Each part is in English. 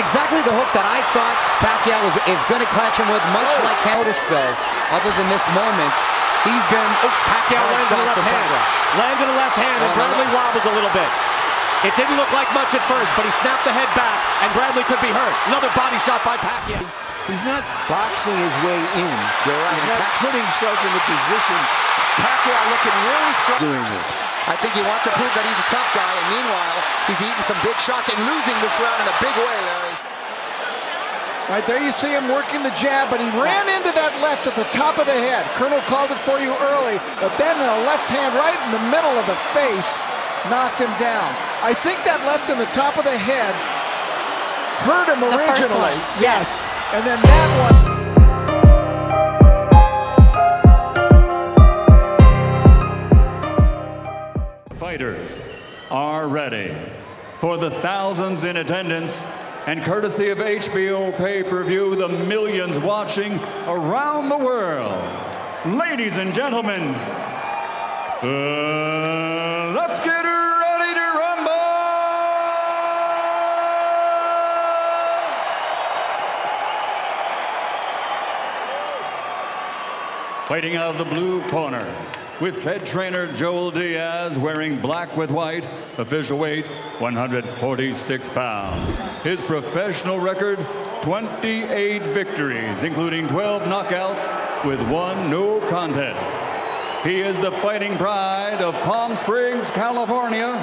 exactly the hook that I thought Pacquiao is going to catch him with, much like Notice, though, other than this moment, he's been... Pacquiao lands in the left hand. Lands in the left hand, and Bradley wobbles a little bit. It didn't look like much at first, but he snapped the head back, and Bradley could be hurt. Another body shot by Pacquiao. He's not boxing his way in. Right. He's not putting himself in the position. Pacquiao looking really strong. Doing this. I think he wants to prove that he's a tough guy, and meanwhile, he's eating some big shots and losing this round in a big way, Larry. Right there you see him working the jab, but he ran into that left at the top of the head. Colonel called it for you early, but then the left hand right in the middle of the face knocked him down. I think that left in the top of the head hurt him originally. Yes. And then that one. Fighters are ready. For the thousands in attendance and courtesy of HBO pay-per-view, the millions watching around the world. Ladies and gentlemen, let's get ready to rumble! Fighting out of the blue corner, with head trainer Joel Diaz wearing black with white, official weight 146 pounds. His professional record, 28 victories, including 12 knockouts with 1 no contest. He is the fighting pride of Palm Springs, California,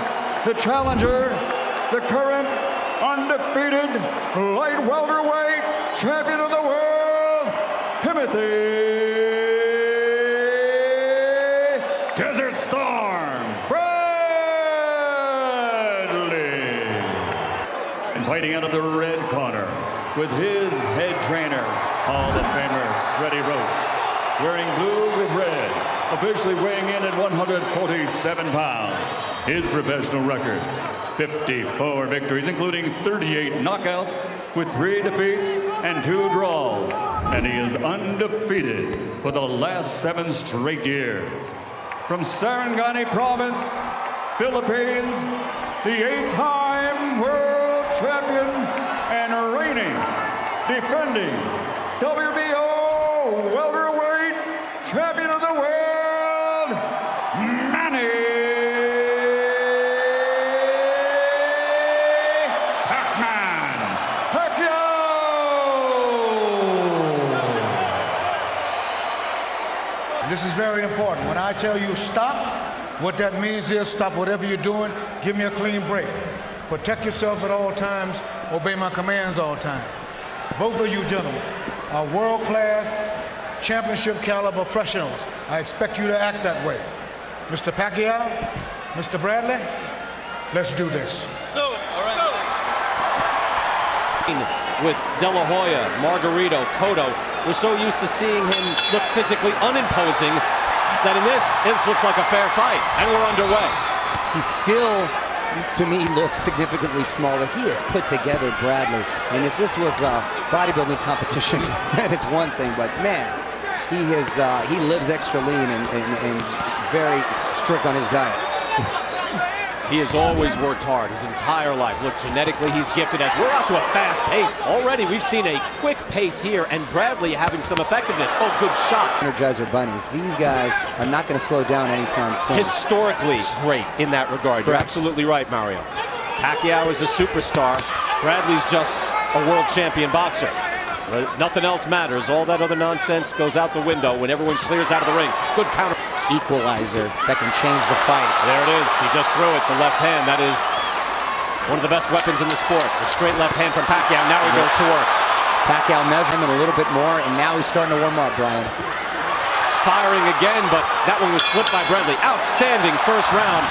the challenger, the current undefeated light welterweight champion of the world, Timothy Desert Storm Bradley. And fighting out of the red corner with his head trainer, Hall of Famer Freddie Roach, wearing blue with red, officially weighing in at 147 pounds. His professional record, 54 victories, including 38 knockouts with 3 defeats and 2 draws. And he is undefeated for the last 7 straight years. From Sarangani Province, Philippines, the 8-time world champion and reigning, defending WBO welterweight champion of the world, Manny Pacquiao. This is very important. When I tell you stop, what that means is stop whatever you're doing, give me a clean break. Protect yourself at all times, obey my commands all the time. Both of you gentlemen are world-class, championship caliber professionals. I expect you to act that way. Mr. Pacquiao, Mr. Bradley, let's do this. All right. With De La Hoya, Margarito, Cotto, we're so used to seeing him look physically unimposing that in this looks like a fair fight, and we're underway. He still, to me, looks significantly smaller. He has put together Bradley, and if this was a bodybuilding competition, then it's one thing, but man, he lives extra lean and very strict on his diet. He has always worked hard his entire life. Look, genetically, he's gifted as we're out to a fast pace. Already, we've seen a quick pace here, and Bradley having some effectiveness. Oh, good shot. Energizer bunnies. These guys are not going to slow down anytime soon. Historically great in that regard. You're absolutely right, Mario. Pacquiao is a superstar. Bradley's just a world champion boxer. Nothing else matters. All that other nonsense goes out the window when everyone clears out of the ring. Good counter. Equalizer that can change the fight. There it is. He just threw it. The left hand. That is one of the best weapons in the sport. The straight left hand from Pacquiao. Now he goes to work. Pacquiao measured him a little bit more, and now he's starting to warm up, Brian. Firing again, but that one was flipped by Bradley. Outstanding first round.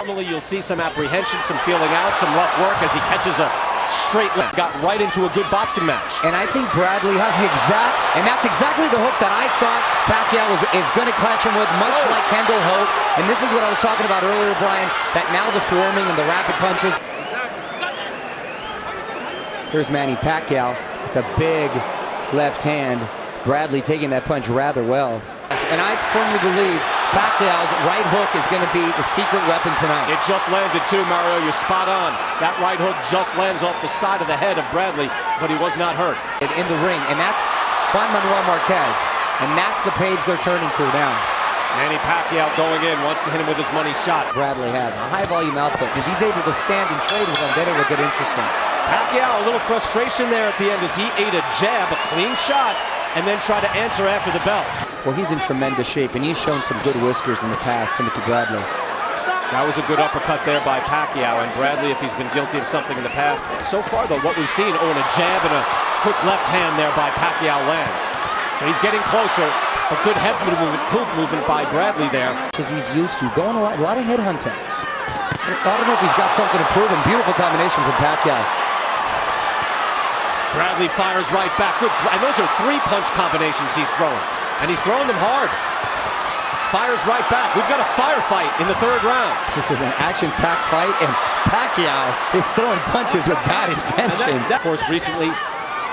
Normally you'll see some apprehension, some feeling out, some rough work as he catches a straight left. Got right into a good boxing match. And I think Bradley has that's exactly the hook that I thought Pacquiao is going to catch him with, much like Kendall Hope. And this is what I was talking about earlier, Brian, that now the swarming and the rapid punches. Here's Manny Pacquiao with a big left hand. Bradley taking that punch rather well. And I firmly believe Pacquiao's right hook is going to be the secret weapon tonight. It just landed too, Mario. You're spot on. That right hook just lands off the side of the head of Bradley, but he was not hurt. In the ring, and that's Juan Manuel Marquez, and that's the page they're turning to now. Manny Pacquiao going in, wants to hit him with his money shot. Bradley has a high volume output. If he's able to stand and trade with him, then it will get interesting. Pacquiao, a little frustration there at the end as he ate a jab, a clean shot, and then tried to answer after the bell. Well, he's in tremendous shape, and he's shown some good whiskers in the past, Timothy Bradley. That was a good uppercut there by Pacquiao, and Bradley, if he's been guilty of something in the past. So far, though, what we've seen, and a jab and a quick left hand there by Pacquiao lands. So he's getting closer. A good head movement by Bradley there. As he's used to, going a lot of head hunting. I don't know if he's got something to prove, and beautiful combination from Pacquiao. Bradley fires right back. Good, and those are three-punch combinations he's throwing. And he's throwing them hard. Fires right back. We've got a firefight in the third round. This is an action-packed fight, and Pacquiao is throwing punches with bad intentions. Of course, recently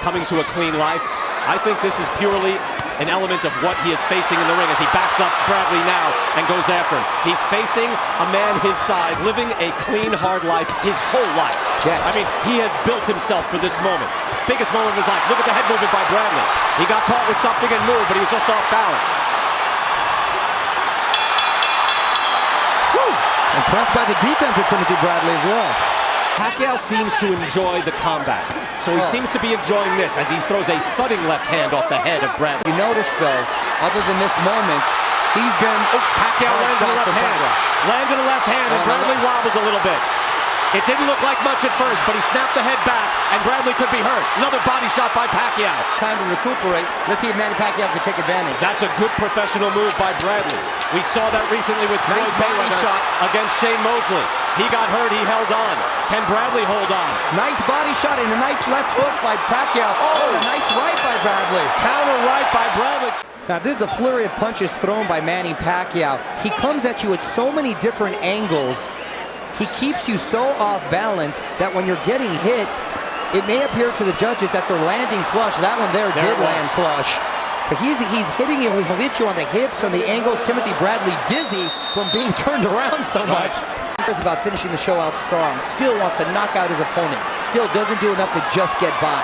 coming to a clean life. I think this is purely an element of what he is facing in the ring as he backs up Bradley now and goes after him. He's facing a man his side, living a clean, hard life his whole life. Yes. I mean, he has built himself for this moment. Biggest moment of his life. Look at the head movement by Bradley. He got caught with something and moved, but he was just off balance. Woo! Impressed by the defense of Timothy Bradley as well. Pacquiao seems to enjoy the combat. So he seems to be enjoying this as he throws a thudding left hand off the head of Bradley. You notice, though, other than this moment, he's been... Pacquiao landed a left hand. Landed a left hand, and Bradley wobbled a little bit. It didn't look like much at first, but he snapped the head back, and Bradley could be hurt. Another body shot by Pacquiao. Time to recuperate. Let's see if Manny Pacquiao can take advantage. That's a good professional move by Bradley. We saw that recently with Nice body shot against Shane Mosley. He got hurt, he held on. Can Bradley hold on? Nice body shot and a nice left hook by Pacquiao. Oh, a nice right by Bradley. Counter right by Bradley. Now, this is a flurry of punches thrown by Manny Pacquiao. He comes at you at so many different angles. He keeps you so off balance that when you're getting hit, it may appear to the judges that they're landing flush. That one there did land flush. But he's hitting you, he'll hit you on the hips, on the angles. Timothy Bradley dizzy from being turned around so much. He's about finishing the show out strong. Still wants to knock out his opponent. Still doesn't do enough to just get by.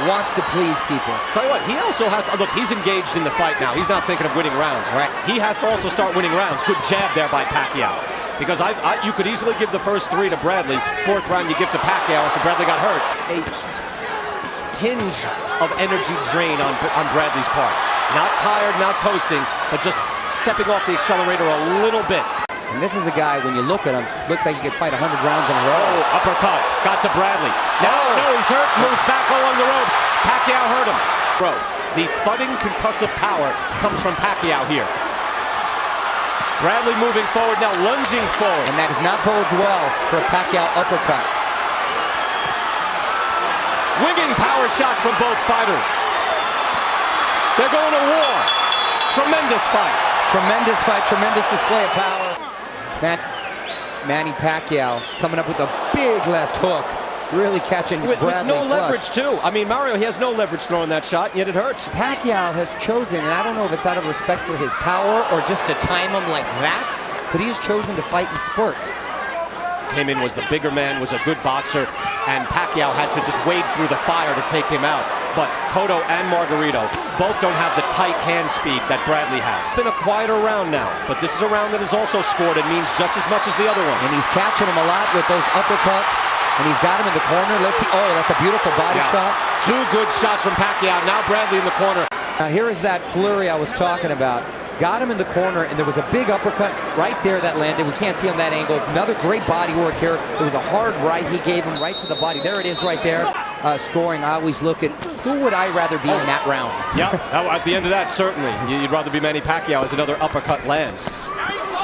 Wants to please people. Tell you what, he also has to, look, he's engaged in the fight now. He's not thinking of winning rounds. Right. He has to also start winning rounds. Good jab there by Pacquiao. Because you could easily give the first three to Bradley. Fourth round you give to Pacquiao after Bradley got hurt. A tinge of energy drain on Bradley's part. Not tired, not coasting, but just stepping off the accelerator a little bit. And this is a guy, when you look at him, looks like he could fight 100 rounds in a row. Oh, uppercut. Got to Bradley. Now, no, he's hurt. Moves back along the ropes. Pacquiao hurt him. Bro, the thudding concussive power comes from Pacquiao here. Bradley moving forward now, lunging forward. And that does not bode well for a Pacquiao uppercut. Winging power shots from both fighters. They're going to war. Tremendous fight. Tremendous fight, tremendous display of power. Manny Pacquiao coming up with a big left hook. Really catching with Bradley no flush. leverage, too. I mean, Mario, he has no leverage throwing that shot, and yet it hurts. Pacquiao has chosen, and I don't know if it's out of respect for his power or just to time him like that, but he has chosen to fight in spurts. Came in, was the bigger man, was a good boxer, and Pacquiao had to just wade through the fire to take him out. But Cotto and Margarito both don't have the tight hand speed that Bradley has. It's been a quieter round now, but this is a round that is also scored and means just as much as the other ones. And he's catching him a lot with those uppercuts, and he's got him in the corner. Let's see. Oh, that's a beautiful body shot. Two good shots from Pacquiao. Now Bradley in the corner. Now here is that flurry I was talking about. Got him in the corner, and there was a big uppercut right there that landed. We can't see on that angle. Another great body work here. It was a hard right he gave him right to the body. There it is right there. Scoring, I always look at who would I rather be in that round. Yeah, at the end of that, certainly. You'd rather be Manny Pacquiao as another uppercut lands.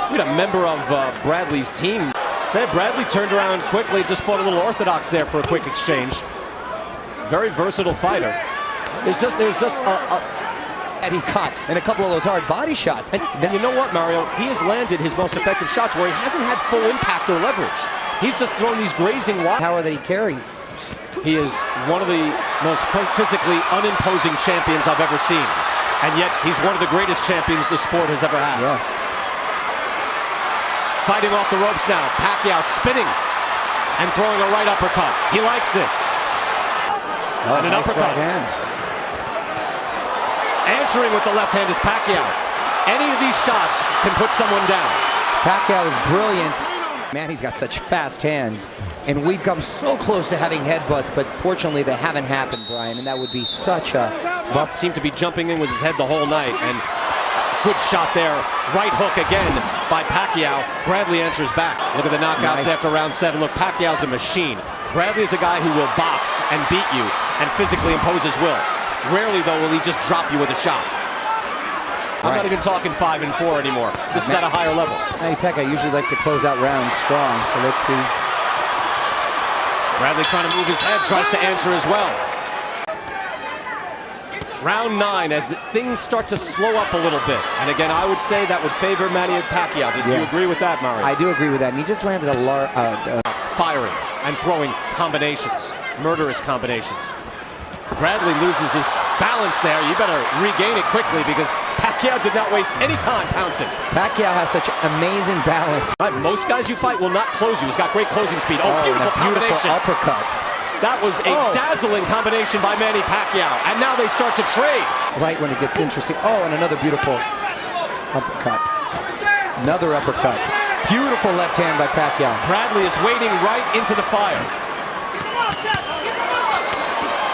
We had a member of Bradley's team. Bradley turned around quickly, just fought a little orthodox there for a quick exchange. Very versatile fighter. There's just that he caught and a couple of those hard body shots. And then you know what, Mario? He has landed his most effective shots where he hasn't had full impact or leverage. He's just throwing these grazing wide. Power that he carries. He is one of the most physically unimposing champions I've ever seen. And yet, he's one of the greatest champions the sport has ever had. Yes. fighting off the ropes now. Pacquiao spinning and throwing a right uppercut. He likes this. And an nice uppercut. right hand. Answering with the left hand is Pacquiao. Any of these shots can put someone down. Pacquiao is brilliant. Manny's got such fast hands, and we've come so close to having headbutts, but fortunately they haven't happened, Brian, and that would be such a bump. Seemed to be jumping in with his head the whole night, and good shot there. Right hook again by Pacquiao. Bradley answers back. Look at the knockouts after round 7. Look, Pacquiao's a machine. Bradley is a guy who will box and beat you and physically impose his will. Rarely, though, will he just drop you with a shot. I'm not even talking 5 and 4 anymore. This is at a higher level. Manny Pacquiao usually likes to close out rounds strong, so let's see. Bradley trying to move his head, tries to answer as well. Round 9, as things start to slow up a little bit. And again, I would say that would favor Manny Pacquiao. Do you agree with that, Mario? I do agree with that, and he just landed a firing and throwing combinations, murderous combinations. Bradley loses his balance there. You better regain it quickly because Pacquiao did not waste any time pouncing. Pacquiao has such amazing balance. Most guys you fight will not close you. He's got great closing speed. Oh, beautiful combination. Uppercuts. That was a dazzling combination by Manny Pacquiao. And now they start to trade. Right when it gets interesting. Oh, and another beautiful uppercut. Another uppercut. Beautiful left hand by Pacquiao. Bradley is wading right into the fire.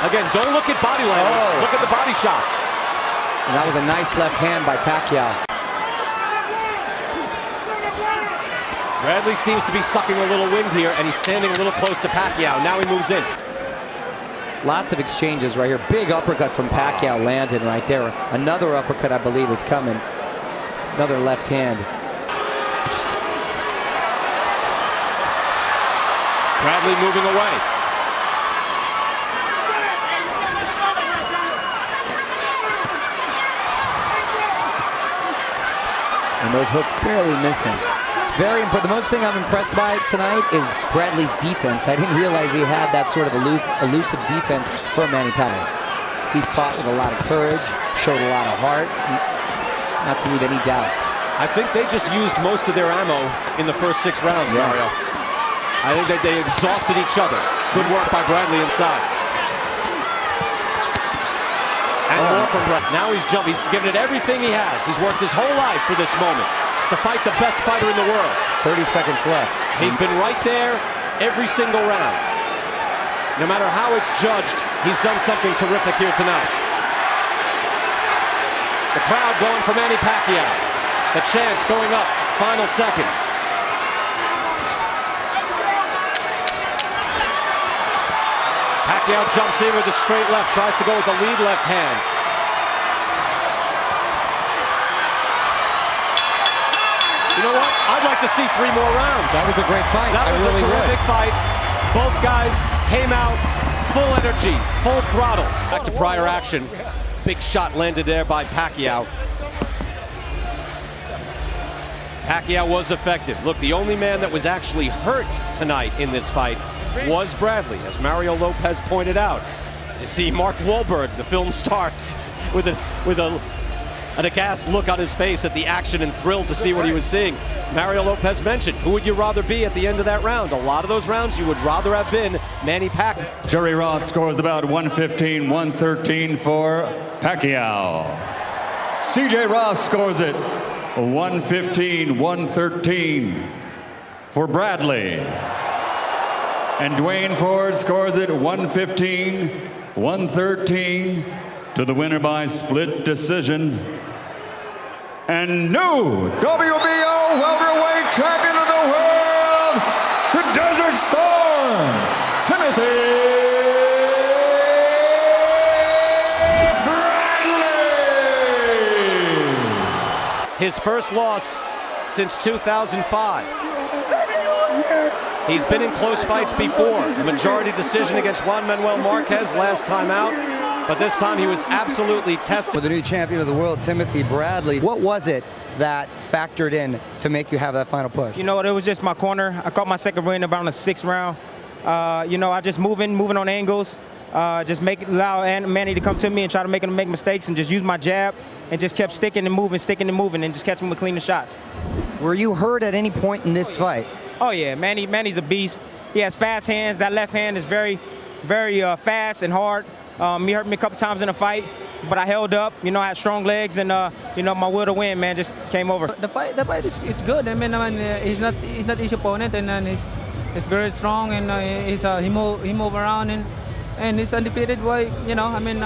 Again, don't look at body language. Look at the body shots. And that was a nice left hand by Pacquiao. Bradley seems to be sucking a little wind here, and he's standing a little close to Pacquiao. Now he moves in. Lots of exchanges right here. Big uppercut from Pacquiao landed right there. Another uppercut, I believe, is coming. Another left hand. Bradley moving away. And those hooks barely missing. Very important. The most thing I'm impressed by tonight is Bradley's defense. I didn't realize he had that sort of elusive defense for Manny Pacquiao. He fought with a lot of courage, showed a lot of heart, not to leave any doubts. I think they just used most of their ammo in the first 6 rounds, Mario. I think that they exhausted each other. Good work by Bradley inside. And more from Bradley. Now he's jumped. He's given it everything he has. He's worked his whole life for this moment to fight the best fighter in the world. 30 seconds left. He's been right there every single round. No matter how it's judged, he's done something terrific here tonight. The crowd going for Manny Pacquiao. The chants going up. Final seconds. Pacquiao jumps in with a straight left, tries to go with the lead left hand. You know what? I'd like to see 3 more rounds. That was a great fight. That was a terrific fight. Both guys came out full energy, full throttle. Back to prior action. Big shot landed there by Pacquiao. Pacquiao was effective. Look, the only man that was actually hurt tonight in this fight was Bradley, as Mario Lopez pointed out. To see Mark Wahlberg, the film star, with an aghast look on his face at the action and thrilled to see what he was seeing. Mario Lopez mentioned, who would you rather be at the end of that round? A lot of those rounds you would rather have been Manny Pacquiao. Jerry Roth scores about 115-113 for Pacquiao. CJ Ross scores it 115-113 for Bradley. And Dwayne Ford scores it 115-113 to the winner by split decision. And new WBO welterweight champion of the world, the Desert Storm, Timothy Bradley. His first loss since 2005. He's been in close fights before. A majority decision against Juan Manuel Marquez last time out. But this time he was absolutely tested. For the new champion of the world, Timothy Bradley, what was it that factored in to make you have that final push? You know what, it was just my corner. I caught my second win about in the 6th round. You know, I just moving on angles, just allow Manny to come to me and try to make him make mistakes and just use my jab and just kept sticking and moving, and just catch him with cleaner shots. Were you hurt at any point in this fight? Oh yeah, Manny's a beast. He has fast hands. That left hand is very, very fast and hard. He hurt me a couple times in the fight, but I held up. You know, I had strong legs, and you know, my will to win, man, just came over. The fight it's good. I mean, he's not easy opponent, and he's very strong, and he move around, and he's undefeated. Why, you know, I mean,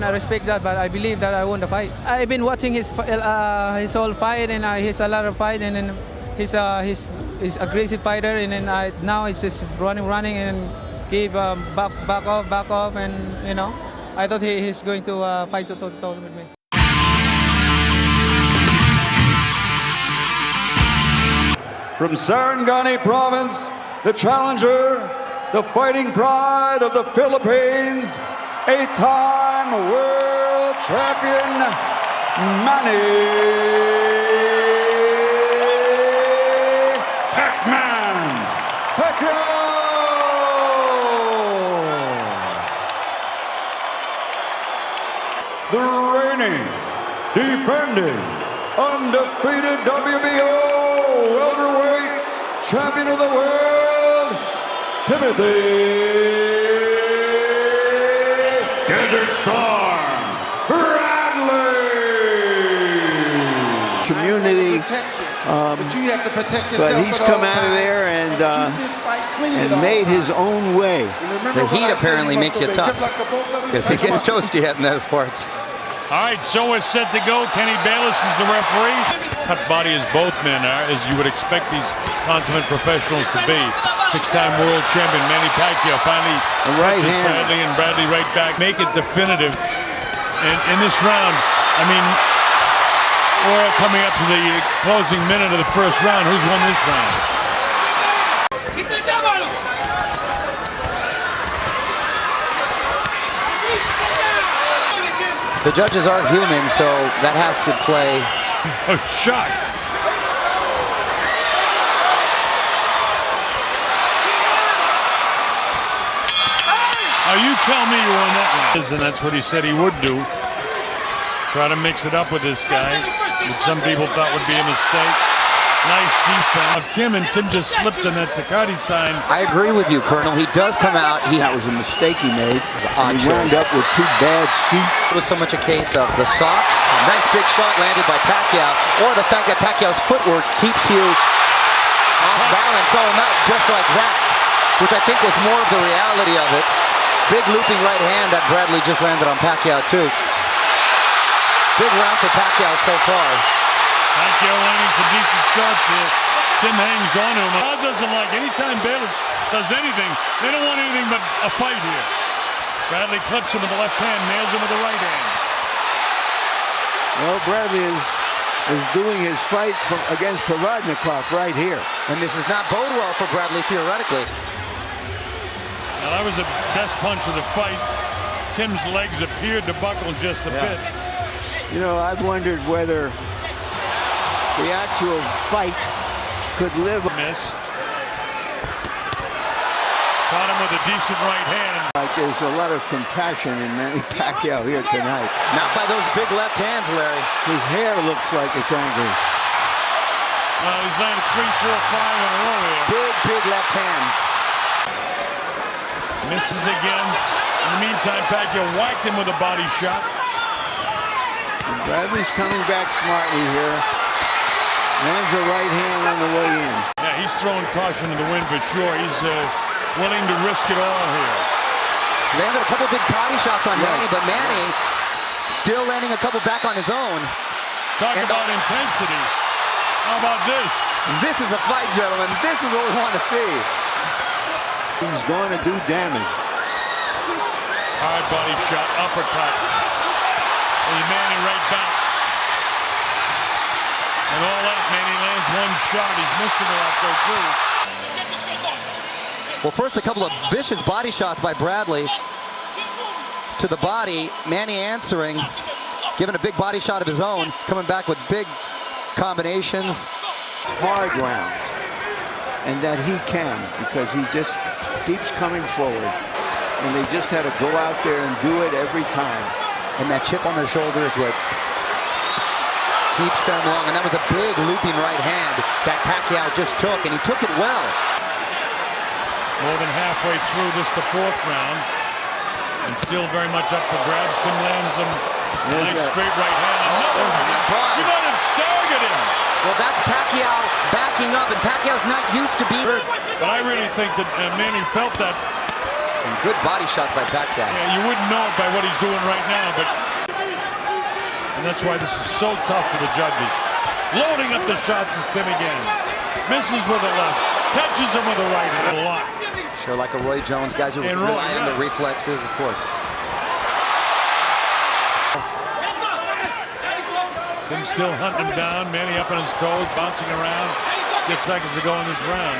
I respect that, but I believe that I won the fight. I've been watching his whole fight, and he's a lot of fight, and then he's aggressive fighter, and then now he's just running, and keep back off, and you know, I thought he's going to fight toe to toe with me. From Sarangani Province, the challenger, the fighting pride of the Philippines, 8-time world champion, Manny Pacquiao! The reigning, defending, undefeated WBO welterweight champion of the world, Timothy Desert Storm Bradley. Community, but you have to protect yourself. but he's come out of there and made his own way. The heat apparently makes you tough, because he gets toasty in those parts. All right, so we're set to go. Kenny Bayless is the referee. Cut body as both men are, as you would expect these consummate professionals to be. 6-time world champion Manny Pacquiao finally right touches hand. Bradley, and Bradley right back. Make it definitive. And in this round, I mean, we're coming up to the closing minute of the first round. Who's won this round? The judges aren't human, so that has to play. A shot. Oh, you tell me you won that one. And that's what he said he would do. Try to mix it up with this guy, which some people thought would be a mistake. Nice defense of Tim, and Tim just slipped on that Takati sign. I agree with you, Colonel. He does come out. That was a mistake he made. He wound up with 2 bad feet. It was so much a case of the socks, nice big shot landed by Pacquiao, or the fact that Pacquiao's footwork keeps you off balance all night, just like that, which I think was more of the reality of it. Big looping right hand that Bradley just landed on Pacquiao, too. Big round for Pacquiao so far. Pacquiao landing some decent shots here. Tim hangs on to him. God doesn't like anytime Bayless does anything, they don't want anything but a fight here. Bradley clips him with the left hand, nails him with the right hand. Well, Bradley is doing his fight against Provodnikov right here. And this is not bode well for Bradley theoretically. Now that was the best punch of the fight. Tim's legs appeared to buckle just a bit. You know, I've wondered whether the actual fight could live. Miss. Caught him with a decent right hand. Like there's a lot of compassion in Manny Pacquiao here tonight. Not by those big left hands, Larry. His hair looks like it's angry. He's landed 3, 4, 5 in a row here. Big left hands. Misses again. In the meantime, Pacquiao whacked him with a body shot. And Bradley's coming back smartly here. Lands a right hand on the way in. Yeah, he's throwing caution to the wind for sure. He's willing to risk it all here. Landed a couple big body shots on Manny, but Manny still landing a couple back on his own. Talk about intensity. How about this? This is a fight, gentlemen. This is what we want to see. He's going to do damage. Hard body shot, uppercut. And Manny right back. And all that, Manny lands one shot. He's missing it out there, too. Well, first a couple of vicious body shots by Bradley to the body. Manny answering, giving a big body shot of his own, coming back with big combinations. Hard rounds. And that he can, because he just keeps coming forward. And they just had to go out there and do it every time. And that chip on their shoulder is what keeps them long, and that was a big looping right hand that Pacquiao just took, and he took it well. More than halfway through this, the fourth round, and still very much up for grabs. Tim lands him nice straight right hand. Another one. You might have staggered him. Well, that's Pacquiao backing up, and Pacquiao's not used to being hurt. But I really think that Manny felt that. And good body shots by Pacquiao. Yeah, you wouldn't know it by what he's doing right now, but. And that's why this is so tough for the judges. Loading up the shots is Tim again. Misses with the left, catches him with the right a lot. Sure, like a Roy Jones, guys who rely on the reflexes, of course. Tim still hunting him down. Manny up on his toes, bouncing around. Get seconds to go in this round.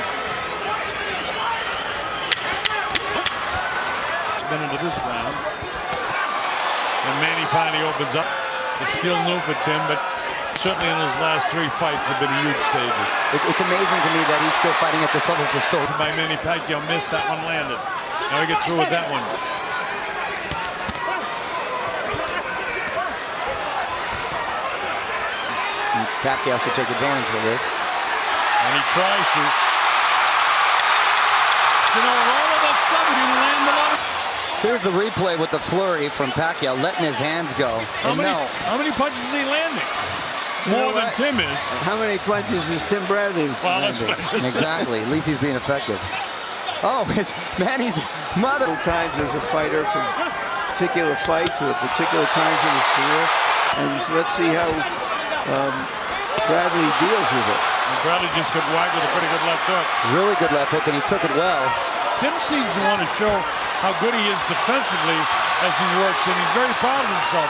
Spin into this round. And Manny finally opens up. It's still new for Tim, but certainly in his last 3 fights have been huge stages. It's amazing to me that he's still fighting at this level for so long. By Manny Pacquiao missed, that one landed. Now we get through with that one. And Pacquiao should take advantage of this. And he tries to. You know, all of that stuff, he didn't land a lot. Here's the replay with the flurry from Pacquiao, letting his hands go. How many punches is he landing? More than Tim is. How many punches is Tim Bradley landing? Exactly. At least he's being effective. Oh, it's Manny's mother. Times as a fighter from particular fights or particular times in his career. And so let's see how Bradley deals with it. And Bradley just got whacked with a pretty good left hook. Really good left hook, and he took it well. Tim seems to want to show how good he is defensively as he works, and he's very proud of himself.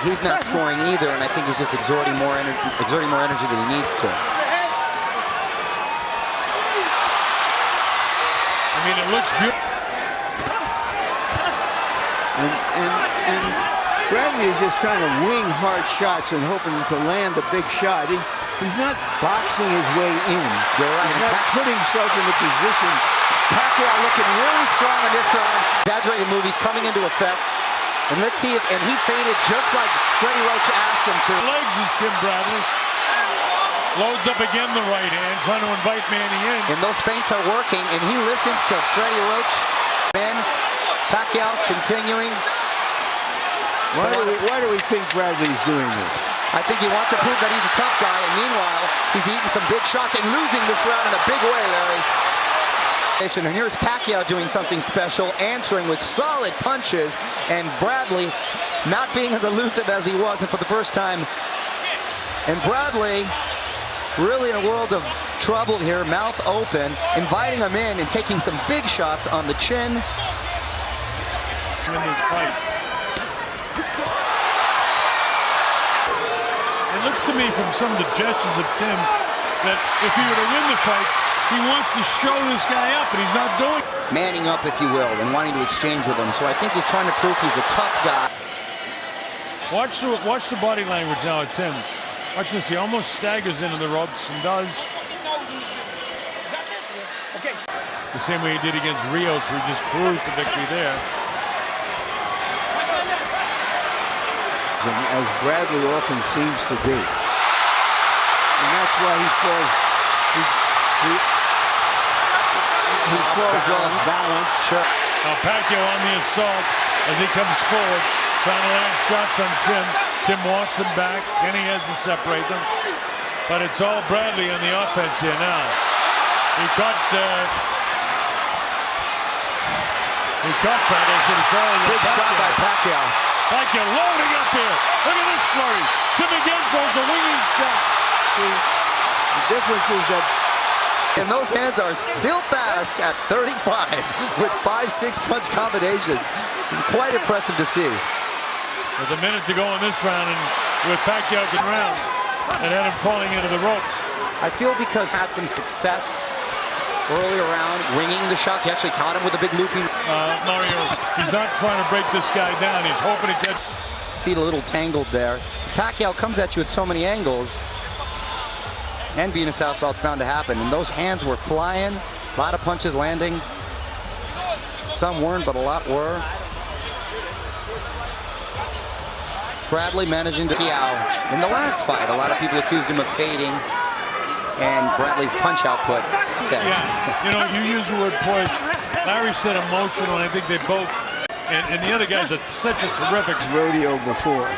He's not scoring either, and I think he's just exerting more energy than he needs to. I mean, it looks beautiful. And Bradley is just trying to wing hard shots and hoping to land a big shot. He's not boxing his way in. He's not putting himself in the position. Pacquiao looking really strong in this round. Exaggerated movies coming into effect. And let's see if, and he faded just like Freddie Roach asked him to. Legs is Tim Bradley. Loads up again the right hand, trying to invite Manny in. And those feints are working, and he listens to Freddie Roach. And Pacquiao continuing. Why do we think Bradley's doing this? I think he wants to prove that he's a tough guy, and meanwhile, he's eating some big shots and losing this round in a big way, Larry. And here's Pacquiao doing something special, answering with solid punches, and Bradley not being as elusive as he was, and for the first time. And Bradley really in a world of trouble here, mouth open, inviting him in and taking some big shots on the chin. In this fight. It looks to me from some of the gestures of Tim that if he were to win the fight, he wants to show this guy up, and he's not doing it. Manning up, if you will, and wanting to exchange with him. So I think he's trying to prove he's a tough guy. Watch the body language now of Tim. Watch this. He almost staggers into the ropes and does. The same way he did against Rios, who just cruised to victory there. As Bradley often seems to do. And that's why he falls. He falls off balance. Sure. Now Pacquiao on the assault as he comes forward, trying to land shots on Tim. Tim walks him back, and he has to separate them. But it's all Bradley on the offense here now. He caught Bradley, so it's all big shot by Pacquiao. Pacquiao loading up here. Look at this flurry. Tim again throws a winging shot. The difference is that. And those hands are still fast at 35 with 5-6 punch combinations. Quite impressive to see. With a minute to go in this round, and with Pacquiao in rounds, and had him falling into the ropes. I feel because he had some success early around, winging the shots. He actually caught him with a big looping. Mario, he's not trying to break this guy down. He's hoping to get. Feet a little tangled there. Pacquiao comes at you at so many angles. And being a southpaw, it's bound to happen. And those hands were flying. A lot of punches landing. Some weren't, but a lot were. Bradley managing to Pacquiao. In the last fight, a lot of people accused him of fading, and Bradley's punch output. Yeah, you know, you use the word push. Larry said emotional, and I think they both. And the other guy's such a terrific rodeo before.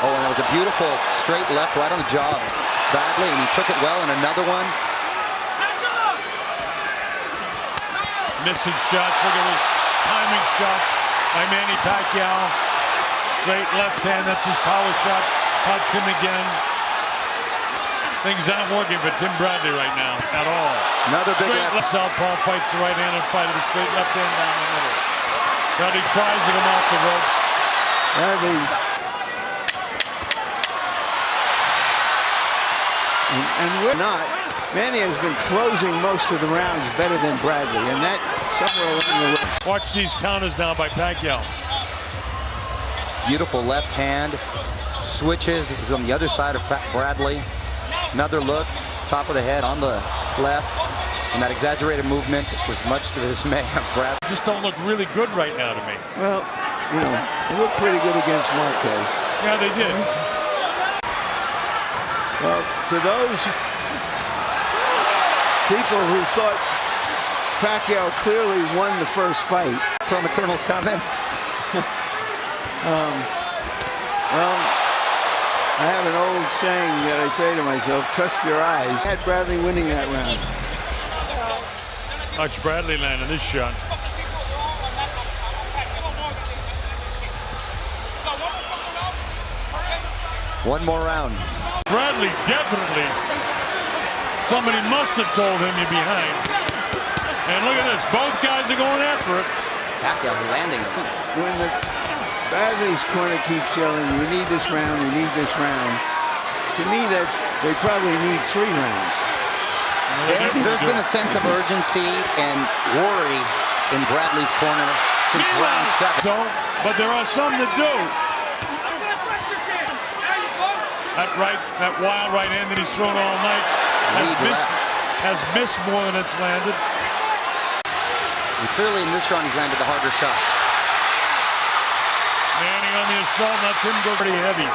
Oh, and it was a beautiful straight left right on the jaw of Bradley, and he took it well in another one. Missing shots. Look at those timing shots by Manny Pacquiao. Straight left hand. That's his power shot. Caught Tim again. Things aren't working for Tim Bradley right now at all. Another big left. Southpaw fights the right hand and fights the straight left hand down the middle. Bradley tries to come off the ropes. And we're not. Manny has been closing most of the rounds better than Bradley, and that somewhere along the way. Watch these counters now by Pacquiao. Beautiful left hand. Switches. Is on the other side of Bradley. Another look. Top of the head on the left. And that exaggerated movement was much to the dismay of Bradley. Just don't look really good right now to me. Well, you know, they look pretty good against Marquez. Yeah, they did. Well, to those people who thought Pacquiao clearly won the first fight. It's on the Colonel's comments. Well, I have an old saying that I say to myself, trust your eyes. I had Bradley winning that round. Watch Bradley landing this shot. One more round. Bradley definitely. Somebody must have told him you're behind. And look at this. Both guys are going after it. Pacquiao's landing. When Bradley's corner keeps yelling, we need this round, we need this round. To me, that they probably need 3 rounds. There's been a sense of urgency and worry in Bradley's corner since round 7. So, but there are some that do. That wild right hand that he's thrown all night has missed more than it's landed. And clearly in this round he's landed the harder shots. Manny on the assault, not Tim go pretty heavy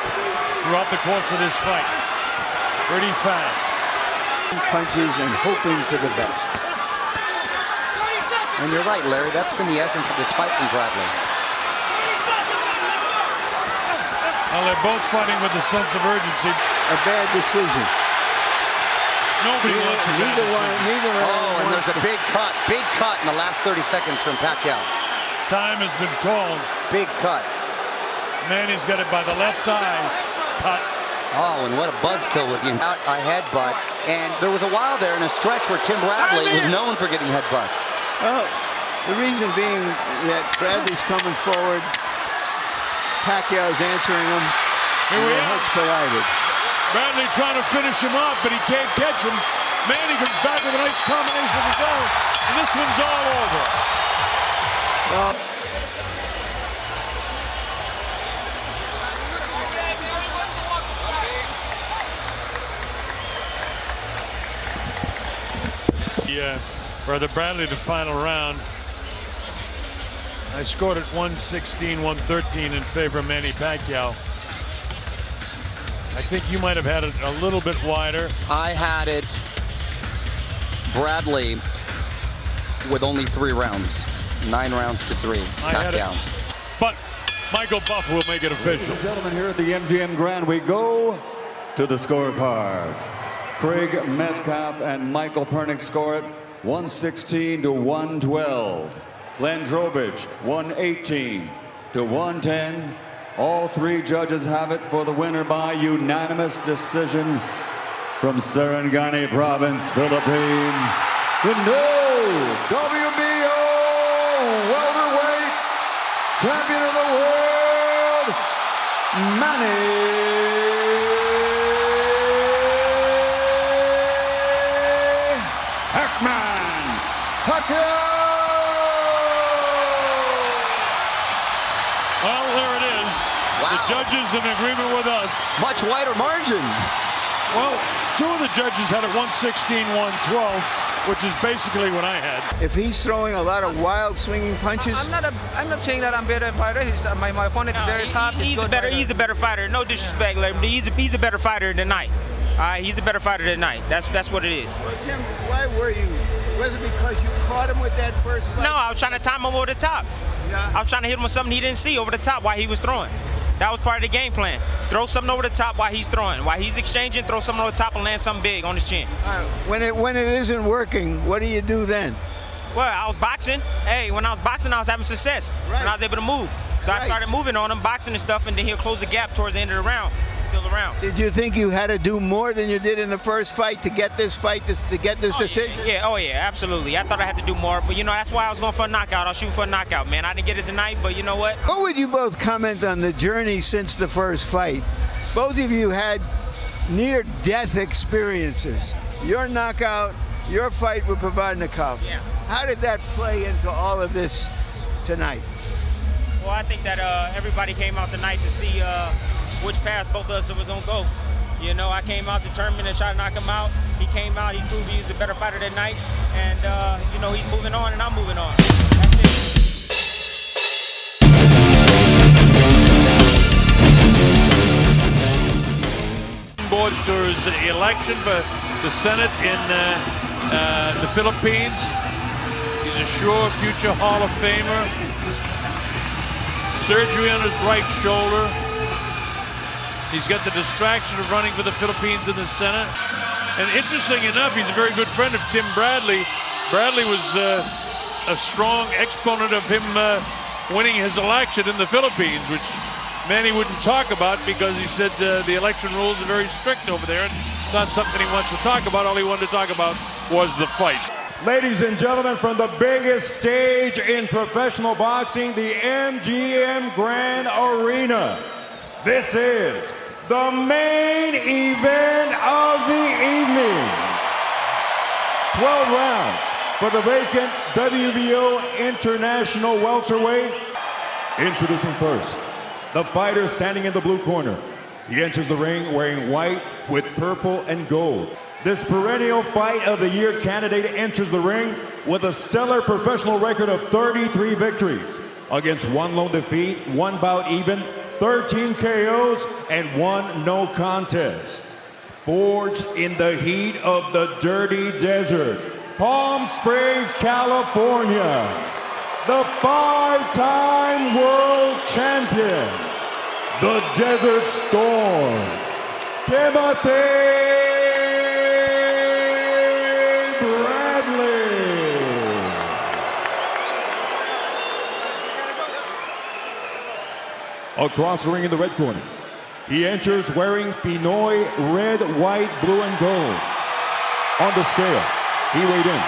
throughout the course of this fight. Pretty fast. Punches and hoping for the best. And you're right, Larry, that's been the essence of this fight from Bradley. Well, they're both fighting with a sense of urgency. A bad decision. Nobody wants to. Neither one. Oh, and there's a big cut in the last 30 seconds from Pacquiao. Time has been called. Big cut. Manny's got it by the left eye. Cut. Oh, and what a buzzkill with the out a headbutt. And there was a while there in a stretch where Tim Bradley was known for getting headbutts. Oh, the reason being that Bradley's coming forward, Pacquiao's answering him, Here we and their are. heads collided. Bradley trying to finish him off, but he can't catch him. Manny comes back with a nice combination of his own, and this one's all over. Well, Yeah, Brother Bradley, the final round. I scored it 116-113 in favor of Manny Pacquiao. I think you might have had it a little bit wider. I had it Bradley with only 3 rounds. 9 rounds to 3. Pacquiao. But Michael Buff will make it official. Ladies and gentlemen, here at the MGM Grand, we go to the scorecards. Craig Metcalf and Michael Pernick score it 116-112. Glenn Drobich 118-110. All 3 judges have it for the winner by unanimous decision from Sarangani Province, Philippines. The new WBO welterweight champion of the world, Manny Pacquiao. Well, there it is. Wow. The judges in agreement with us. Much wider margin. Well, 2 of the judges had it 116-112. which is basically what I had. If he's throwing a lot of wild swinging punches, I'm not saying that I'm better fighter. My opponent is very tough. He's the better fider. No disrespect, Larry. He's a better fighter tonight. All right, he's the better fighter tonight. That's what it is. well, Tim, why were you? Was it because you caught him with that first fight? No, I was trying to time him over the top. Yeah. I was trying to hit him with something he didn't see over the top while he was throwing. That was part of the game plan. Throw something over the top while he's throwing. While he's exchanging, throw something over the top and land something big on his chin. When it isn't working, what do you do then? Well, I was boxing. Hey, when I was boxing, I was having success. Right. And I was able to move. So I started moving on him, boxing and stuff, and then he'll close the gap towards the end of the round. Still around. Did you think you had to do more than you did in the first fight to get this decision? Yeah, absolutely. I thought I had to do more, but that's why I was going for a knockout. I was shooting for a knockout, man. I didn't get it tonight, but you know what? What would you both comment on the journey since the first fight? Both of you had near-death experiences. Your knockout, your fight with Provodnikov. Yeah. How did that play into all of this tonight? Well, I think that everybody came out tonight to see which path both of us was going to go. I came out determined to try to knock him out. He came out, he proved he was a better fighter that night. And, he's moving on and I'm moving on. That's it. Board towards the election for the Senate in the Philippines. He's a sure future Hall of Famer. Surgery on his right shoulder. He's got the distraction of running for the Philippines in the Senate. And interesting enough, he's a very good friend of Tim Bradley. Bradley was a strong exponent of him winning his election in the Philippines, which Manny wouldn't talk about because he said the election rules are very strict over there and it's not something he wants to talk about. All he wanted to talk about was the fight. Ladies and gentlemen, from the biggest stage in professional boxing, the MGM Grand Arena, this is the main event of the evening. 12 rounds for the vacant WBO International welterweight. Introducing first, the fighter standing in the blue corner. He enters the ring wearing white with purple and gold. This perennial fight of the year candidate enters the ring with a stellar professional record of 33 victories against 1 lone defeat, 1 bout even, 13 KOs, and 1 no contest. Forged in the heat of the dirty desert, Palm Springs, California, the 5-time world champion, the Desert Storm, Timothy across the ring in the red corner, he enters wearing Pinoy red, white, blue, and gold. On the scale, he weighed in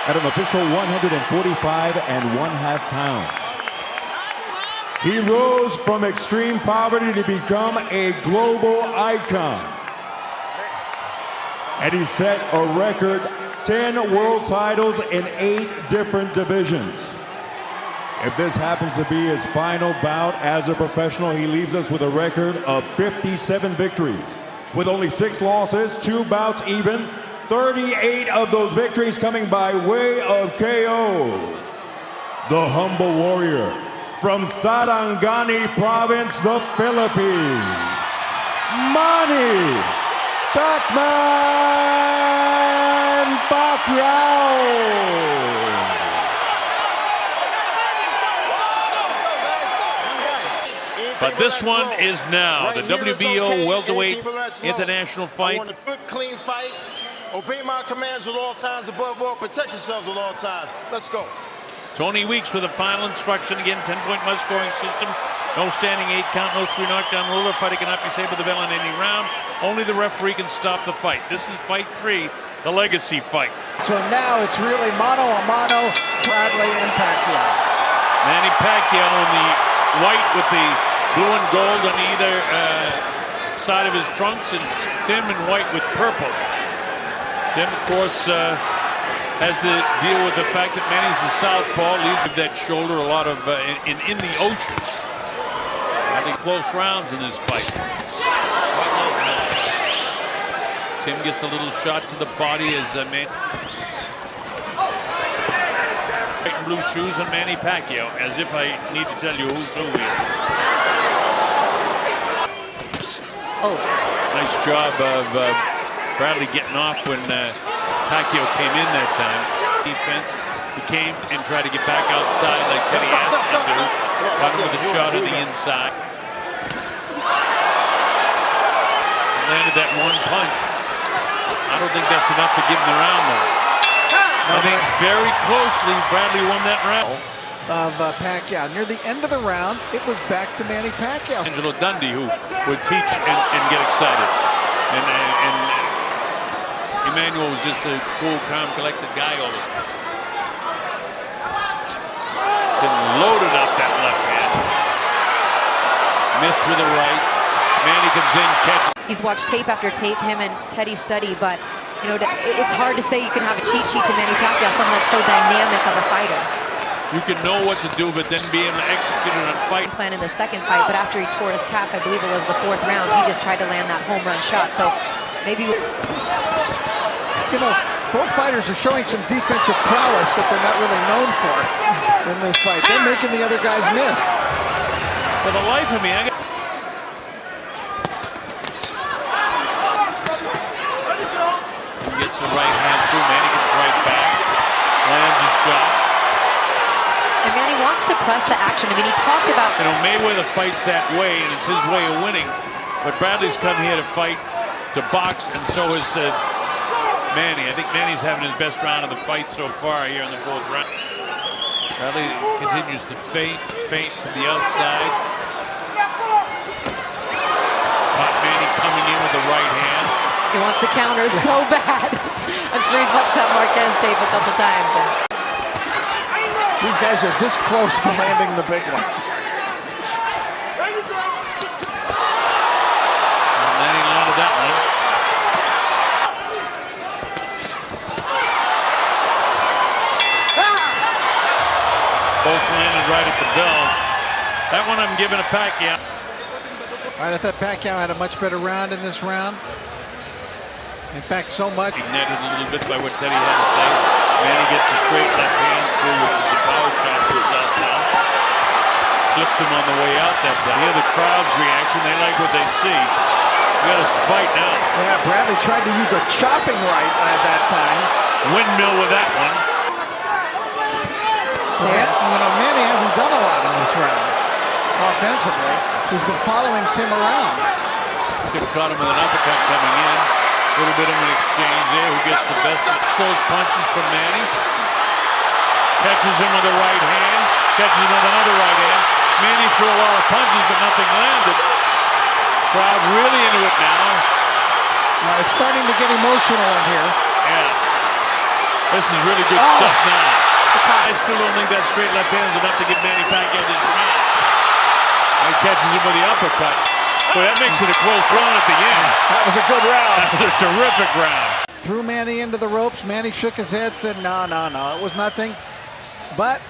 at an official 145.5 pounds. He rose from extreme poverty to become a global icon. And he set a record 10 world titles in 8 different divisions. If this happens to be his final bout as a professional, he leaves us with a record of 57 victories, with only 6 losses, 2 bouts even, 38 of those victories coming by way of KO. The humble warrior from Sarangani Province, the Philippines, Manny Pacquiao. But this one is now the WBO welterweight international fight. I want a good, clean fight. Obey my commands at all times. Above all, protect yourselves at all times. Let's go. Tony Weeks with a final instruction. Again, 10-point must scoring system. No standing 8 count, no 3 knockdown ruler. Fighter cannot be saved with the bell in any round. Only the referee can stop the fight. This is fight 3, the legacy fight. So now it's really mano a mano, Bradley and Pacquiao. Manny Pacquiao in the white with the blue and gold on either side of his trunks, and Tim in white with purple. Tim, of course, has to deal with the fact that Manny's a southpaw, leaves that shoulder a lot of in the ocean. Having close rounds in this fight. Tim gets a little shot to the body as White and blue shoes on Manny Pacquiao, as if I need to tell you who's who he is. Oh. Nice job of Bradley getting off when Pacquiao came in that time. Defense, he came and tried to get back outside like Teddy asked him to do. Got him with a shot on the inside. Landed that one punch. I don't think that's enough to give him the round, though. I think very closely, Bradley won that round. Of Pacquiao. Near the end of the round, it was back to Manny Pacquiao. Angelo Dundee, who would teach and get excited. And Emmanuel was just a cool, calm, collected guy all the time. Then loaded up that left hand. Missed with the right. Manny comes in, catches. He's watched tape after tape, him and Teddy study, but you know, it's hard to say you can have a cheat sheet to Manny Pacquiao, someone that's so dynamic of a fighter. You can know what to do, but then be able to execute it on fight. Plan in the second fight, but after he tore his calf, I believe it was the 4th round, he just tried to land that home run shot. So maybe, you know, both fighters are showing some defensive prowess that they're not really known for in this fight. They're making the other guys miss. For the life of me, I got. Gets the right hand through. Manny gets right back. Lands a shot. and Manny wants to press the action. I mean, he talked about... You know, Mayweather fights that way, and it's his way of winning. But Bradley's come here to fight, to box, and so is Manny. I think Manny's having his best round of the fight so far here in the 4th round. Bradley continues to feint from the outside. Caught Manny coming in with the right hand. He wants to counter so bad. I'm sure he's watched that Marquez tape a couple times. These guys are this close to landing the big one. And then he landed that one. Both landed right at the bell. That one I'm giving to Pacquiao. All right, I thought Pacquiao had a much better round in this round. In fact, so much. He netted a little bit by what Teddy had to say. Manny gets a straight left hand through, which is a power shot to his southpaw. Flipped him on the way out that time. Hear the crowd's reaction. They like what they see. We got to fight now. Yeah, Bradley tried to use a chopping right at that time. Windmill with that one. Yeah, you know, Manny hasn't done a lot in this round. Offensively, he's been following Tim around. Tim caught him with an uppercut coming in. A little bit of an exchange there. Who gets the best of those punches from Manny? Catches him with a right hand. Catches him with another right hand. Manny threw a lot of punches, but nothing landed. Crowd really into it now. It's starting to get emotional in here. Yeah. This is really good stuff now. I still don't think that straight left hand is enough to get Manny Pacquiao this round. He catches him with the uppercut. Boy, that makes it a close round at the end. That was a good round. That was a terrific round. Threw Manny into the ropes. Manny shook his head, said, no, it was nothing. But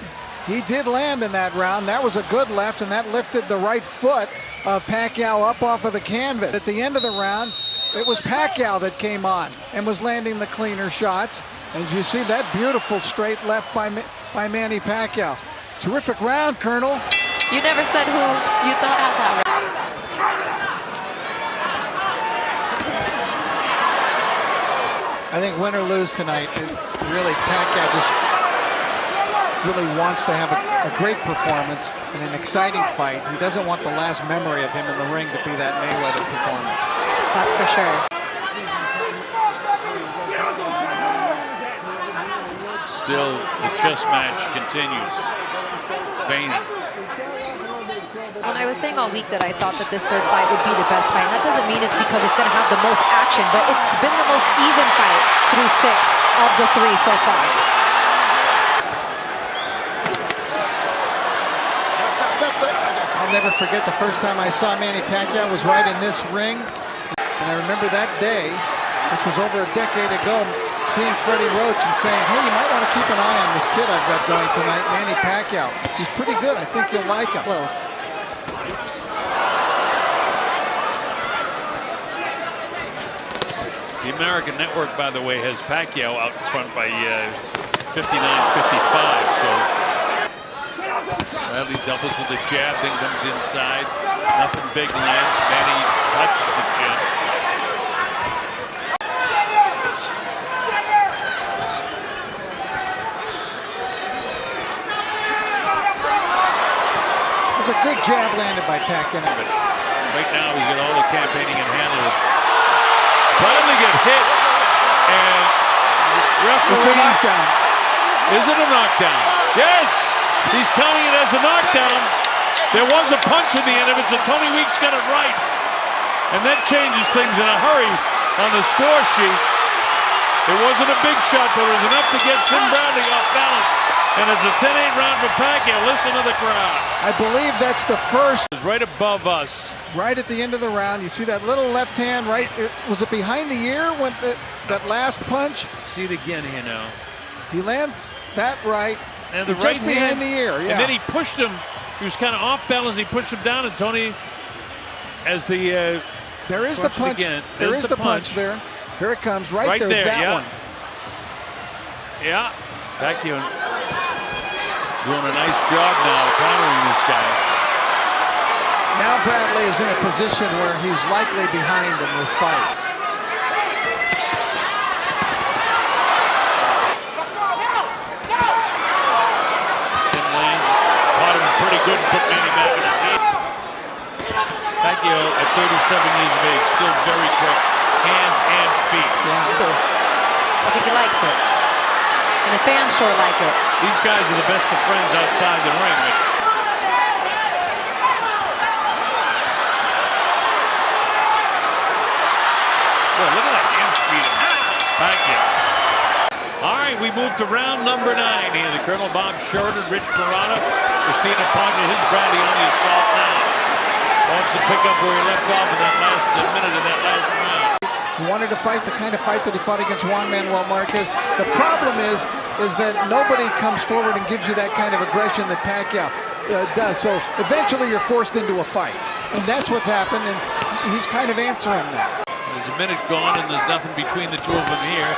he did land in that round. That was a good left, and that lifted the right foot of Pacquiao up off of the canvas. At the end of the round, it was Pacquiao that came on and was landing the cleaner shots. And you see that beautiful straight left by Manny Pacquiao. Terrific round, Colonel. You never said who you thought had that round. I think win or lose tonight, really Pacquiao just really wants to have a great performance and an exciting fight. He doesn't want the last memory of him in the ring to be that Mayweather performance. That's for sure. Still, the chess match continues. Feigning. When I was saying all week that I thought that this 3rd fight would be the best fight, that doesn't mean it's because it's going to have the most action, but it's been the most even fight through 6 of the 3 so far. I'll never forget the first time I saw Manny Pacquiao was right in this ring. And I remember that day, this was over a decade ago, seeing Freddie Roach and saying, hey, you might want to keep an eye on this kid I've got going tonight, Manny Pacquiao. He's pretty good. I think you'll like him. Close. The American Network, by the way, has Pacquiao out front by 59-55. So Bradley doubles with a jab, then comes inside. Nothing big lands. Manny touches the chin. It was a good jab landed by Pacquiao. Right now he's got all the campaigning in hand. Bradley get hit, and referee. It's a knockdown. Is it a knockdown? Yes! He's counting it as a knockdown. There was a punch in the end of it, so Tony Weeks got it right. And that changes things in a hurry on the score sheet. It wasn't a big shot, but it was enough to get Tim Bradley off balance. And it's a 10-8 round for Pacquiao. Listen to the crowd. I believe that's the first. It's right above us. Right at the end of the round, you see that little left hand right. Was it behind the ear when that last punch? Let's see it again here now. He lands that right. And the just right behind hand, the ear, yeah. And then he pushed him. He was kind of off balance. He pushed him down, and Tony, as the there is the punch. Again, there is the punch there. Here it comes, right there. That yeah. one. Yeah, Pacquiao doing a nice job now countering this guy. Now Bradley is in a position where he's likely behind in this fight. Pretty good and put Manny back in his head. Pacquiao at 37 years of age, still very quick, hands and feet. Yeah. I think he likes it. And the fans sure like it. These guys are the best of friends outside the ring. Boy, look at that hand speed. Pacquiao. All right, we move to round number 9 here. The Colonel Bob Sheridan, Rich Parada, Christina Ponga, his Bradley on the assault now. Wants to pick up where he left off in that last minute of that last round. He wanted to fight the kind of fight that he fought against Juan Manuel Marquez. The problem is that nobody comes forward and gives you that kind of aggression that Pacquiao does. So eventually you're forced into a fight. And that's what's happened, and he's kind of answering that. There's a minute gone, and there's nothing between the two of them here.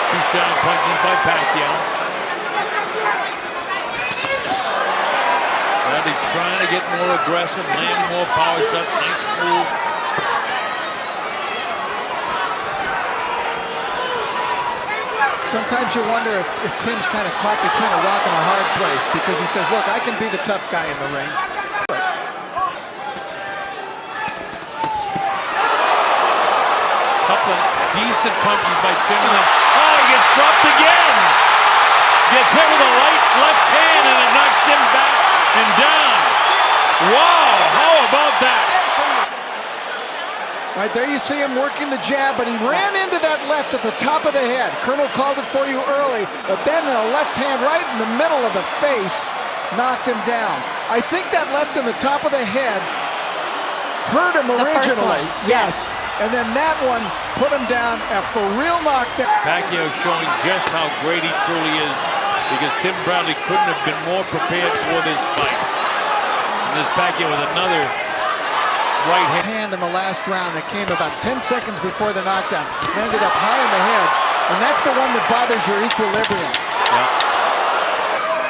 Two shot punches by Pacquiao. Bradley trying to get more aggressive, landing more power shots. Nice move. Sometimes you wonder if Tim's kind of caught between a rock and a hard place, because he says, look, I can be the tough guy in the ring. Couple of decent punches by Tim. Oh, he gets dropped again. Gets hit with a left hand, and it knocks Tim back and down. Wow, how about that? Right there you see him working the jab, but he ran into that left at the top of the head. Colonel called it for you early, but then a left hand right in the middle of the face knocked him down. I think that left in the top of the head hurt him originally. Yes. And then that one put him down for real knockdown. Pacquiao showing just how great he truly is, because Tim Bradley couldn't have been more prepared for this fight. And this Pacquiao with another right hand in the last round that came about 10 seconds before the knockdown. Landed up high in the head, and that's the one that bothers your equilibrium. Yeah.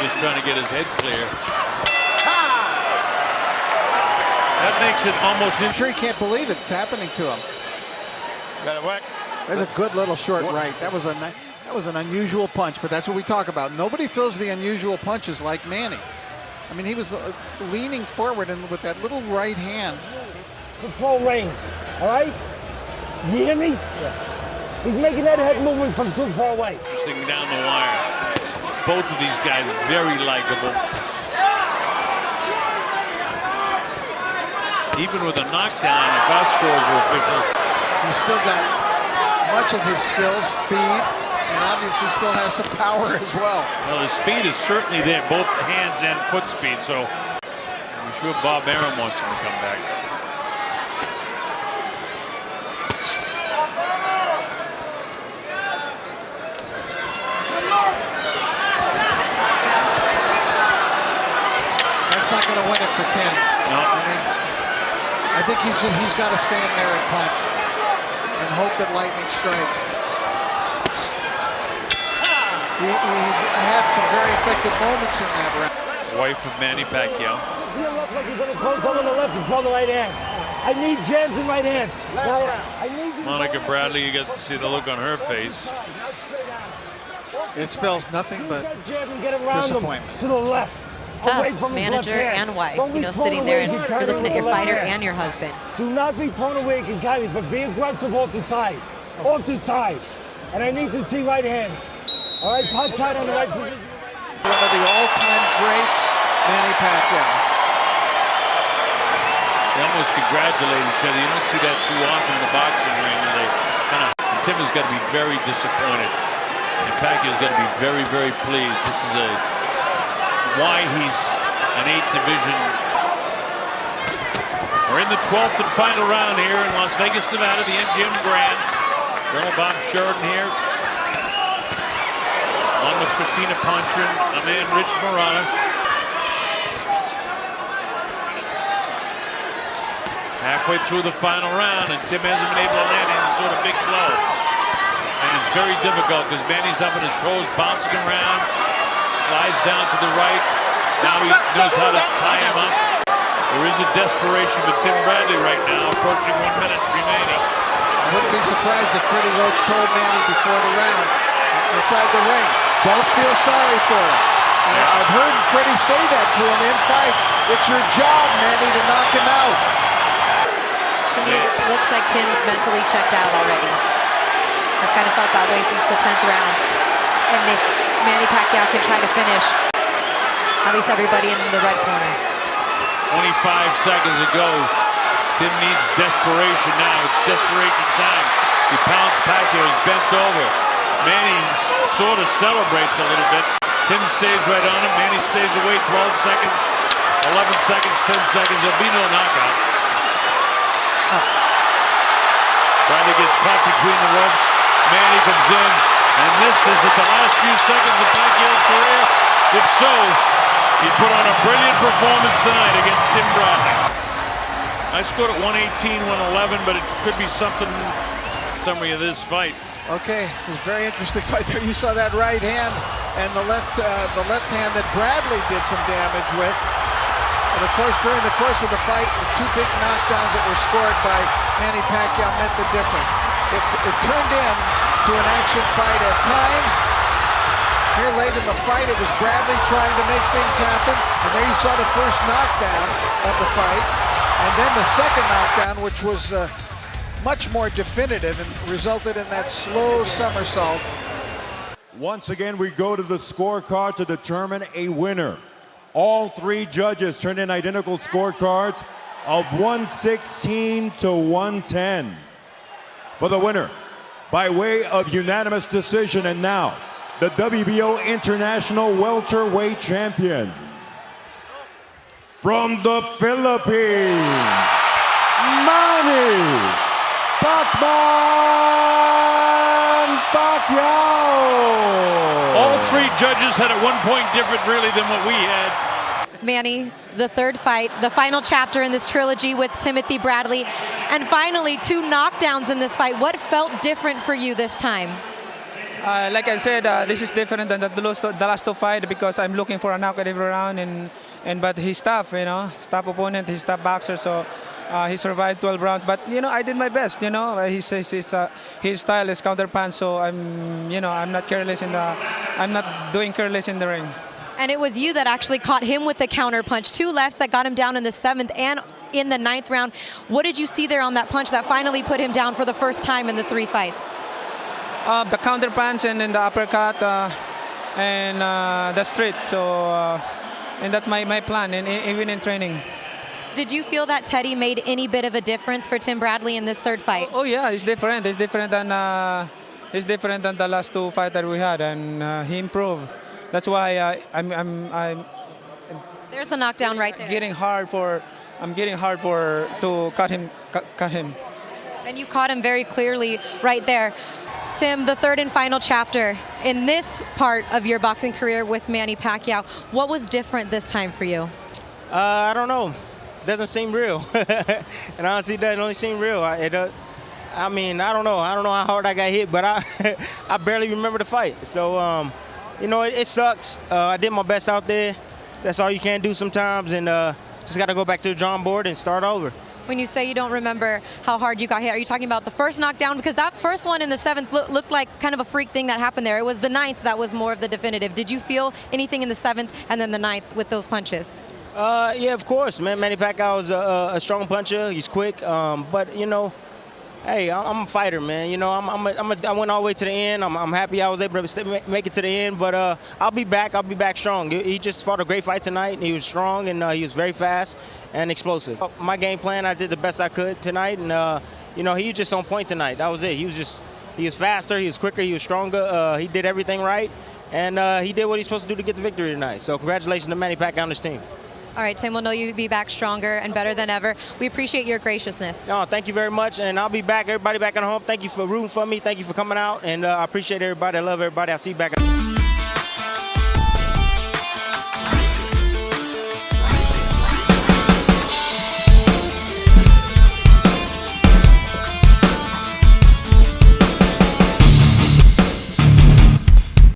Just trying to get his head clear. That makes it almost. I'm sure he can't believe it's happening to him. Got it whack. There's a good little short right. That was an unusual punch, but that's what we talk about. Nobody throws the unusual punches like Manny. I mean, he was leaning forward and with that little right hand. Control range, all right? You hear me? Yeah. He's making that head movement from too far away. Interesting down the wire. Both of these guys very likable. Even with a knockdown, if our scores were official. He's still got much of his skills, speed, and obviously still has some power as well. Well, his speed is certainly there, both hands and foot speed, so I'm sure Bob Arum wants him to come back. That's not going to win it for Tim. No. I think he's got to stand there and punch and hope that lightning strikes. He had some very effective moments in that round. Wife of Manny Pacquiao. You look like you're going to close on the left and throw the right hand. I need jabs in right hands. I need Monica Bradley, you get to see the look on her face. It spells nothing but disappointment. To the left. It's tough, manager and wife, you know, sitting there and you're looking at your fighter and your husband. Do not be thrown away and carries, but be aggressive all to side. All to side. And I need to see right hands. All right, punch side on the right position. One of the all-time greats, Manny Pacquiao. They almost congratulate each other. You don't see that too often in the boxing ring. Tim has got to be very disappointed. And Pacquiao's got to be very, very pleased. This is why he's an 8th division. We're in the 12th and final round here in Las Vegas, Nevada, the MGM Grand. Colonel Bob Sheridan here. On with Christina Ponchin, a man Rich Morata. Halfway through the final round, and Tim hasn't been able to land any sort of big blow. And it's very difficult because Manny's up on his toes, bouncing around, slides down to the right. Now he knows how to tie him up. There is a desperation for Tim Bradley right now, approaching 1 minute remaining. I wouldn't be surprised if Freddie Roach told Manny before the round, inside the ring, don't feel sorry for him. I've heard Freddie say that to him in fights. It's your job, Manny, to knock him out. To me, it looks like Tim's mentally checked out already. I've kind of felt that way since the 10th round. And if Manny Pacquiao can try to finish, at least everybody in the red corner. 25 seconds ago, Tim needs desperation now. It's desperation time. He pounds Pacquiao, he's bent over. Manny sort of celebrates a little bit. Tim stays right on him. Manny stays away 12 seconds, 11 seconds, 10 seconds. There'll be no knockout. Bradley gets caught between the ropes. Manny comes in. And this is at the last few seconds of Pacquiao's career. If so, he put on a brilliant performance tonight against Tim Bradley. I scored at 118, 111, but it could be something summary of this fight. Okay, it was a very interesting fight there. You saw that right hand and the left hand that Bradley did some damage with. And of course, during the course of the fight, the 2 big knockdowns that were scored by Manny Pacquiao meant the difference. It turned into an action fight at times. Here late in the fight, it was Bradley trying to make things happen. And there you saw the first knockdown of the fight. And then the second knockdown, which was much more definitive and resulted in that slow somersault. Once again, we go to the scorecard to determine a winner. All 3 judges turned in identical scorecards of 116 to 110. For the winner, by way of unanimous decision, and now, the WBO International Welterweight Champion. From the Philippines, Manny Pacquiao. All 3 judges had at one point different really than what we had. Manny, the third fight, the final chapter in this trilogy with Timothy Bradley, and finally 2 knockdowns in this fight. What felt different for you this time? Like I said, this is different than the last 2 fights because I'm looking for a knockout every round, but he's tough, you know, he's tough opponent, he's tough boxer, so he survived 12 rounds. But you know, I did my best. You know, he says his style is counterpunch, so I'm not careless I'm not doing careless in the ring. And it was you that actually caught him with a counter punch. 2 lefts that got him down in the 7th and in the 9th round. What did you see there on that punch that finally put him down for the first time in the 3 fights? The counter punch and then the uppercut and the straight. So, and that's my plan, and even in training. Did you feel that Teddy made any bit of a difference for Tim Bradley in this 3rd fight? Oh yeah, it's different. It's different than the last 2 fights that we had, and he improved. That's why I'm. There's the knockdown right there. I'm getting hard to cut him. And you caught him very clearly right there. Tim, the 3rd and final chapter in this part of your boxing career with Manny Pacquiao. What was different this time for you? I don't know. Doesn't seem real. And honestly, it doesn't only seem real. I mean, I don't know. I don't know how hard I got hit, but I barely remember the fight. So you know, it sucks. I did my best out there. That's all you can do sometimes, and just got to go back to the drawing board and start over. When you say you don't remember how hard you got hit, are you talking about the first knockdown? Because that first one in the 7th looked like kind of a freak thing that happened there. It was the 9th that was more of the definitive. Did you feel anything in the 7th and then the 9th with those punches? Yeah, of course, man. Manny Pacquiao is a strong puncher. He's quick, but you know, hey, I'm a fighter, man. You know, I went all the way to the end. I'm happy I was able to make it to the end, but I'll be back. I'll be back strong. He just fought a great fight tonight, and he was strong, and he was very fast and explosive. My game plan, I did the best I could tonight, and you know, he was just on point tonight. That was it. He was faster, he was quicker, he was stronger. He did everything right, and he did what he's supposed to do to get the victory tonight. So congratulations to Manny Pacquiao and his team. All right, Tim, we'll know you'll be back stronger and better than ever. We appreciate your graciousness. No, thank you very much, and I'll be back. Everybody back at home, thank you for rooting for me. Thank you for coming out, and I appreciate everybody. I love everybody. I'll see you back.